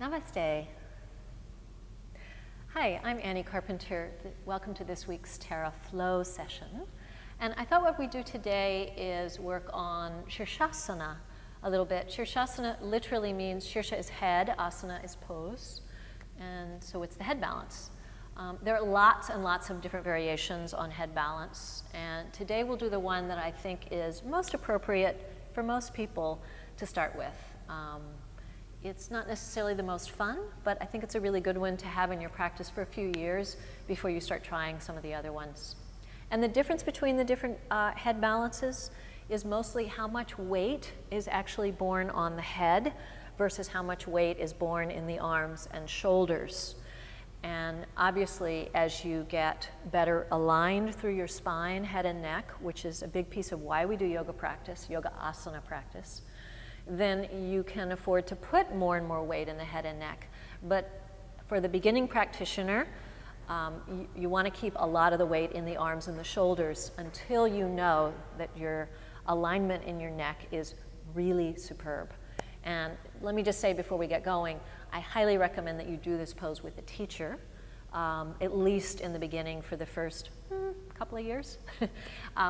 Namaste. Hi, I'm Annie Carpenter. Welcome to this week's Terra Flow session. And I thought what we do today is work on Sirsasana a little bit. Sirsasana literally means Sirsha is head, asana is pose, and so it's the head balance. There are lots and lots of different variations on head balance, and today we'll do the one that I think is most appropriate for most people to start with. It's not necessarily the most fun, but I think it's a really good one to have in your practice for a few years before you start trying some of the other ones. And the difference between the different head balances is mostly how much weight is actually borne on the head versus how much weight is borne in the arms and shoulders. And obviously, as you get better aligned through your spine, head and neck, which is a big piece of why we do yoga practice, yoga asana practice, then you can afford to put more and more weight in the head and neck. But for the beginning practitioner, you want to keep a lot of the weight in the arms and the shoulders until you know that your alignment in your neck is really superb. And let me just say before we get going, I highly recommend that you do this pose with a teacher, at least in the beginning for the first couple of years,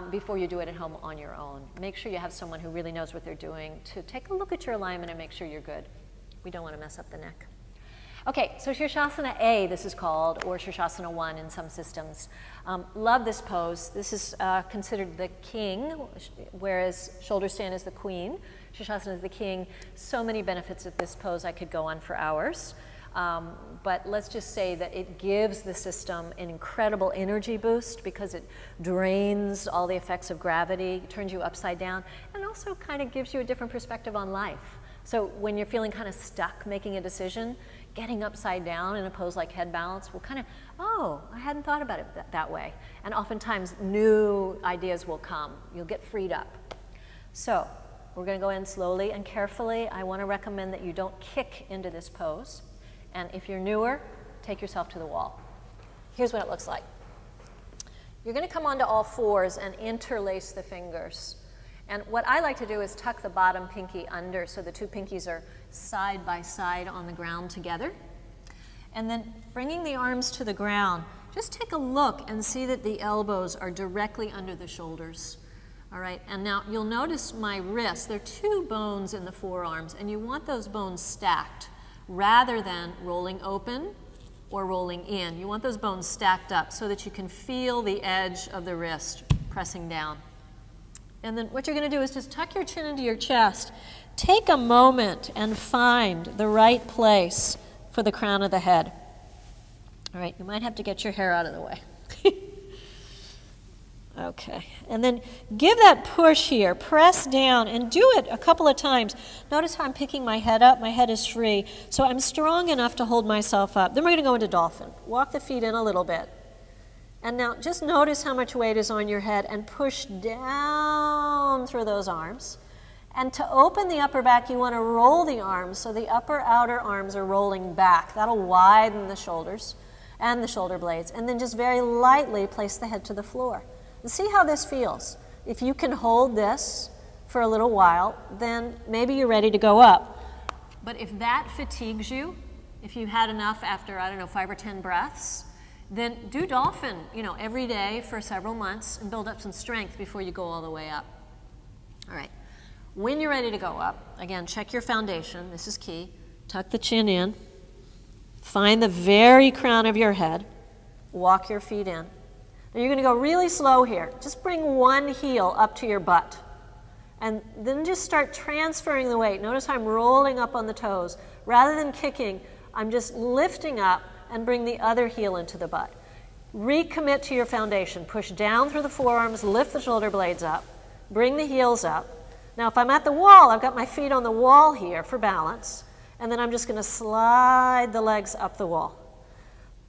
before you do it at home on your own. Make sure you have someone who really knows what they're doing to take a look at your alignment and make sure you're good. We don't want to mess up the neck. Okay, so Sirsasana A, this is called, or Sirsasana 1 in some systems. Love this pose. This is considered the king, whereas shoulder stand is the queen. Sirsasana is the king. So many benefits of this pose, I could go on for hours. But let's just say that it gives the system an incredible energy boost because it drains all the effects of gravity, turns you upside down, and also kind of gives you a different perspective on life. So when you're feeling kind of stuck making a decision, getting upside down in a pose like head balance will kind of, oh, I hadn't thought about it that way. And oftentimes new ideas will come. You'll get freed up. So we're going to go in slowly and carefully. I want to recommend that you don't kick into this pose. And if you're newer, take yourself to the wall. Here's what it looks like. You're going to come onto all fours and interlace the fingers. And what I like to do is tuck the bottom pinky under so the two pinkies are side by side on the ground together. And then bringing the arms to the ground, just take a look and see that the elbows are directly under the shoulders. All right, and now you'll notice my wrists. There are two bones in the forearms, and you want those bones stacked rather than rolling open or rolling in. You want those bones stacked up so that you can feel the edge of the wrist pressing down. And then what you're going to do is just tuck your chin into your chest. Take a moment and find the right place for the crown of the head. All right, you might have to get your hair out of the way. Okay, and then give that push here. Press down and do it a couple of times. Notice how I'm picking my head up. My head is free, so I'm strong enough to hold myself up. Then we're going to go into dolphin. Walk the feet in a little bit. And now just notice how much weight is on your head and push down through those arms. And to open the upper back, you want to roll the arms so the upper outer arms are rolling back. That'll widen the shoulders and the shoulder blades. And then just very lightly place the head to the floor. And see how this feels. If you can hold this for a little while, then maybe you're ready to go up. But if that fatigues you, if you've had enough after, I don't know, 5 or 10 breaths, then do dolphin, every day for several months and build up some strength before you go all the way up. All right. When you're ready to go up, again, check your foundation. This is key. Tuck the chin in. Find the very crown of your head. Walk your feet in. Now you're going to go really slow here. Just bring one heel up to your butt. And then just start transferring the weight. Notice how I'm rolling up on the toes. Rather than kicking, I'm just lifting up and bring the other heel into the butt. Recommit to your foundation. Push down through the forearms, lift the shoulder blades up, bring the heels up. Now if I'm at the wall, I've got my feet on the wall here for balance, and then I'm just going to slide the legs up the wall.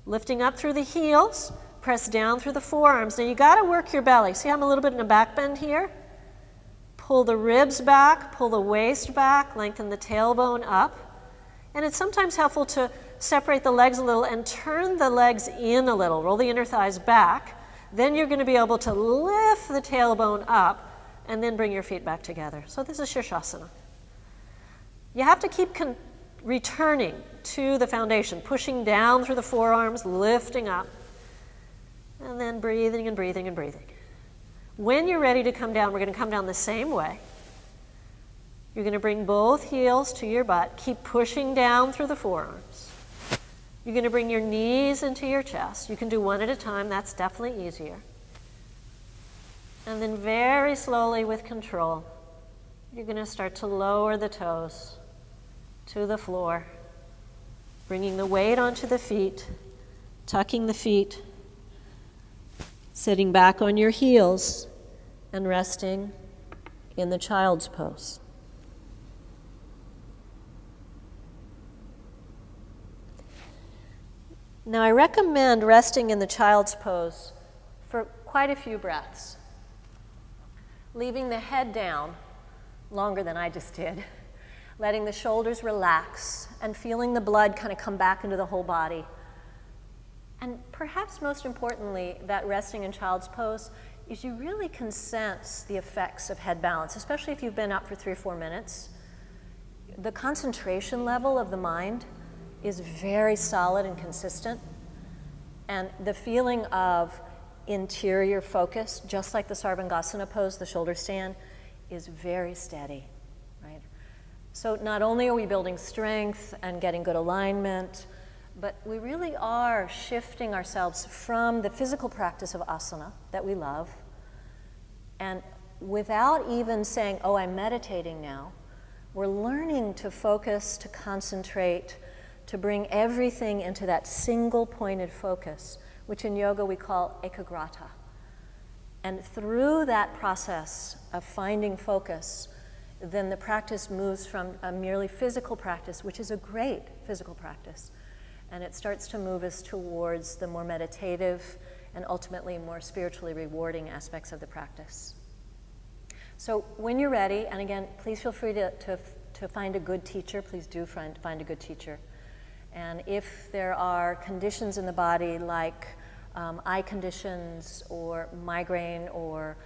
Lifting up through the heels, press down through the forearms. Now you got to work your belly. See how I'm a little bit in a back bend here? Pull the ribs back, pull the waist back, lengthen the tailbone up. And it's sometimes helpful to separate the legs a little and turn the legs in a little. Roll the inner thighs back. Then you're going to be able to lift the tailbone up and then bring your feet back together. So this is Sirsasana. You have to keep returning to the foundation, pushing down through the forearms, lifting up, and then breathing and breathing and breathing. When you're ready to come down, we're going to come down the same way. You're going to bring both heels to your butt. Keep pushing down through the forearms. You're going to bring your knees into your chest. You can do one at a time. That's definitely easier. And then very slowly with control, you're going to start to lower the toes to the floor, bringing the weight onto the feet, tucking the feet, sitting back on your heels, and resting in the child's pose. Now, I recommend resting in the child's pose for quite a few breaths, leaving the head down longer than I just did, letting the shoulders relax and feeling the blood kind of come back into the whole body. And perhaps most importantly, that resting in child's pose is you really can sense the effects of head balance, especially if you've been up for 3 or 4 minutes. The concentration level of the mind is very solid and consistent. And the feeling of interior focus, just like the Sarvangasana pose, the shoulder stand, is very steady, right? So not only are we building strength and getting good alignment, but we really are shifting ourselves from the physical practice of asana that we love, and without even saying, oh, I'm meditating now, we're learning to focus, to concentrate, to bring everything into that single pointed focus, which in yoga we call ekagrata. And through that process of finding focus, then the practice moves from a merely physical practice, which is a great physical practice, and it starts to move us towards the more meditative and ultimately more spiritually rewarding aspects of the practice. So when you're ready, and again, please feel free to find a good teacher. Please do find a good teacher. And if there are conditions in the body like eye conditions or migraine or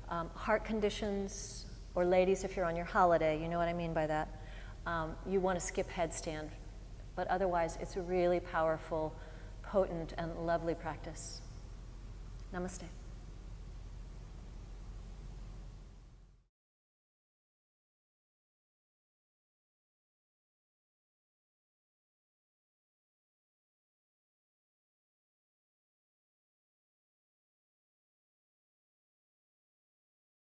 heart conditions, or ladies, if you're on your holiday, you know what I mean by that, you want to skip headstand. But otherwise, it's a really powerful, potent, and lovely practice. Namaste.